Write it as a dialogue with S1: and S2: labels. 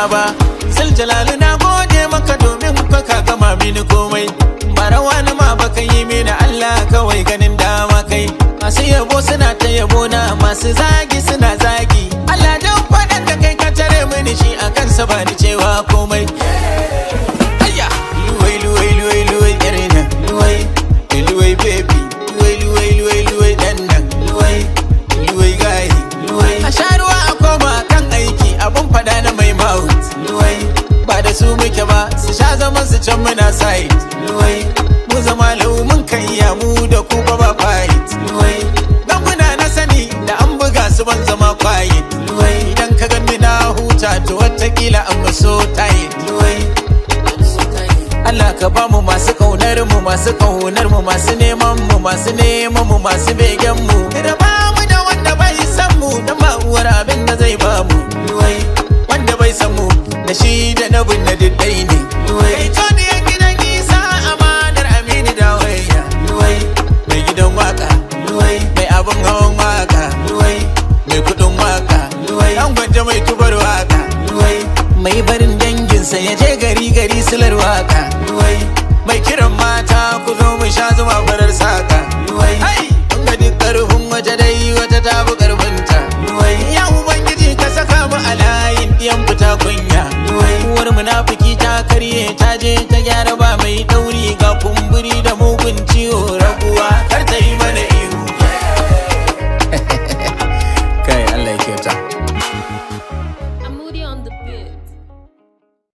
S1: nema ba. Ziljalalu na gode maka domin ka gama mini komai. Barawa na ma baka yi mini Allah kawai ganin dama kai. Masu yabo suna ta yabo na, masu zagi suna zagi. Allah dan faɗan da kai ka tare mini shi a kansa ba ni cewa komai. Ayya luwai luwai luwai luwai irina luwai luwai baby luwai luwai luwai luwai dan nan luwai luwai gai luwai. A sha ruwa a koma kan aiki abun fada na mai mouth luwai. Ba da su muke ba su sha zaman su can muna side luwai. Mu zama lau mun kan iya mu da ku ba fight luwai. Dan kuna na sani da an buga su ban zama quiet luwai. Idan ka gani na huta to watakila an maso tight luwai. Allah ka ba mu masu kaunar mu, masu kaunar mu, masu neman mu, masu neman mu, masu begen mu. Da ba mu da wanda bai san mu, dan ba uwar abin da zai ba mu luwai. Wanda bai san mu da shi da na bin na diddai ne luwai. Kai to ne gidan Isa amanar Aminu Dawayya luwai. Mai gidan waka luwai, mai abin hawan waka luwai, mai kudin waka luwai, an gwanja mai tubar waka luwai. Mai barin danginsa ya je gari gari silar waka luwai. Mai kiran mata ku zo mu sha zuma farar saka luwai. Kun ga duk karfin waje dai wata ta fi karfinta luwai. Ya ubangiji ka saka mu a layin ɗiyan fita kunya luwai. Uwar munafiki ta karye ta je ta gyara ba mai ɗauri, ga kumburi da mugun ciwo raguwa kar ta yi mana ihu. Kai Allah ya kyauta.
S2: I'm moody on the beat.